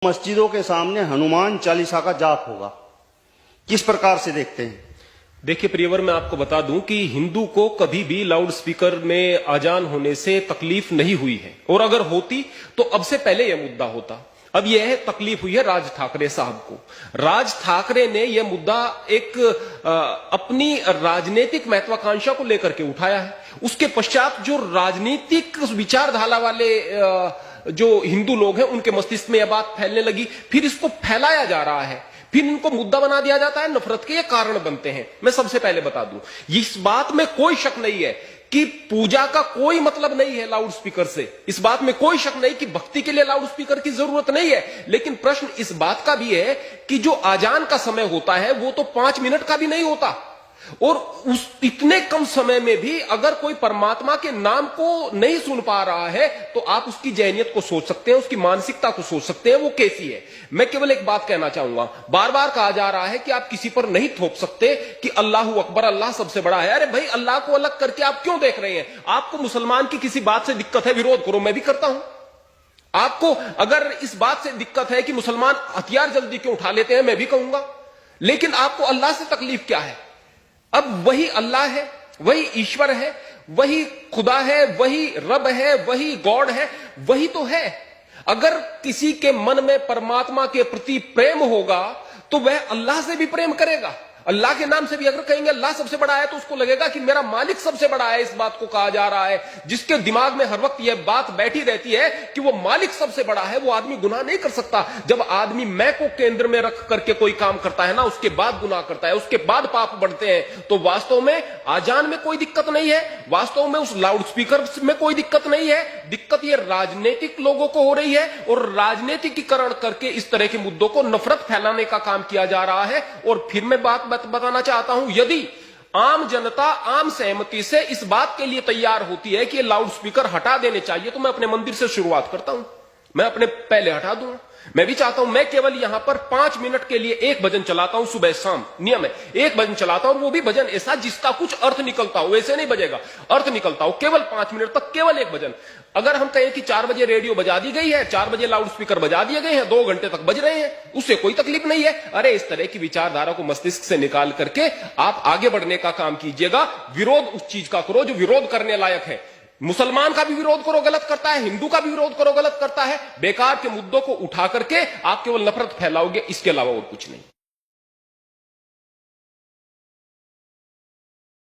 मस्जिदों के सामने हनुमान चालीसा का जाप होगा, किस प्रकार से देखते हैं? देखिए प्रियवर, मैं आपको बता दूं कि हिंदू को कभी भी लाउड स्पीकर में अजान होने से तकलीफ नहीं हुई है, और अगर होती तो अब से पहले यह मुद्दा होता। अब यह तकलीफ हुई है राज ठाकरे साहब को। राज ठाकरे ने यह मुद्दा एक अपनी राजनीतिक महत्वाकांक्षा को लेकर के उठाया है। उसके पश्चात जो राजनीतिक विचारधारा वाले जो हिंदू लोग हैं उनके मस्तिष्क में यह बात फैलने लगी, फिर इसको फैलाया जा रहा है, फिर इनको मुद्दा बना दिया जाता है, नफरत के ये कारण बनते हैं। मैं सबसे पहले बता दूं, इस बात में कोई शक नहीं है कि पूजा का कोई मतलब नहीं है लाउड स्पीकर से। इस बात में कोई शक नहीं कि भक्ति के लिए लाउड स्पीकर की जरूरत नहीं है। लेकिन प्रश्न इस बात का भी है कि जो आजान का समय होता है वो तो 5 मिनट का भी नहीं होता, और उस इतने कम समय में भी अगर कोई परमात्मा के नाम को नहीं सुन पा रहा है तो आप उसकी जहनियत को सोच सकते हैं, उसकी मानसिकता को सोच सकते हैं वो कैसी है। मैं केवल एक बात कहना चाहूंगा, बार बार कहा जा रहा है कि आप किसी पर नहीं थोप सकते कि अल्लाहू अकबर, अल्लाह सबसे बड़ा है। अरे भाई, अल्लाह को अलग करके आप क्यों देख रहे हैं? आपको मुसलमान की किसी बात से दिक्कत है, विरोध करो, मैं भी करता हूं। आपको अगर इस बात से दिक्कत है कि मुसलमान हथियार जल्दी क्यों उठा लेते हैं, मैं भी कहूंगा। लेकिन आपको अल्लाह से तकलीफ क्या है? अब वही अल्लाह है, वही ईश्वर है, वही खुदा है, वही रब है, वही गॉड है, वही तो है। अगर किसी के मन में परमात्मा के प्रति प्रेम होगा तो वह अल्लाह से भी प्रेम करेगा। अल्लाह के नाम से भी अगर कहेंगे अल्लाह सबसे बड़ा है तो उसको लगेगा कि मेरा मालिक सबसे बड़ा है। इस बात को कहा जा रहा है। जिसके दिमाग में हर वक्त यह बात बैठी रहती है कि वो मालिक सबसे बड़ा है, वो आदमी गुनाह नहीं कर सकता। जब आदमी मैं को केंद्र में रख करके कोई काम करता है ना, उसके बाद गुनाह करता है, उसके बाद पाप बढ़ते हैं। तो वास्तव में आजान में कोई दिक्कत नहीं है, वास्तव में उस लाउड स्पीकर में कोई दिक्कत नहीं है। दिक्कत यह राजनीतिक लोगों को हो रही है, और राजनीतिकीकरण करके इस तरह के मुद्दों को नफरत फैलाने का काम किया जा रहा है। और फिर मैं बात बताना चाहता हूं, यदि आम जनता आम सहमति से इस बात के लिए तैयार होती है कि ये लाउड स्पीकर हटा देने चाहिए, तो मैं अपने मंदिर से शुरुआत करता हूं, मैं अपने पहले हटा दूंगा। मैं भी चाहता हूं, मैं केवल यहां पर 5 मिनट के लिए एक भजन चलाता हूं, सुबह शाम नियम है, एक भजन चलाता हूं, वो भी भजन ऐसा जिसका कुछ अर्थ निकलता हो, ऐसे नहीं बजेगा, अर्थ निकलता हो, केवल 5 मिनट तक केवल एक भजन। अगर हम कहें कि 4 बजे रेडियो बजा दी गई है, 4 बजे लाउड स्पीकर बजा दिए गए हैं, 2 घंटे तक बज रहे हैं, उससे कोई तकलीफ नहीं है। अरे इस तरह की विचारधारा को मस्तिष्क से निकाल करके आप आगे बढ़ने का काम कीजिएगा। विरोध उस चीज का करो जो विरोध करने लायक है। मुसलमान का भी विरोध करो, गलत करता है, हिंदू का भी विरोध करो, गलत करता है। बेकार के मुद्दों को उठा करके आप केवल नफरत फैलाओगे, इसके अलावा और कुछ नहीं।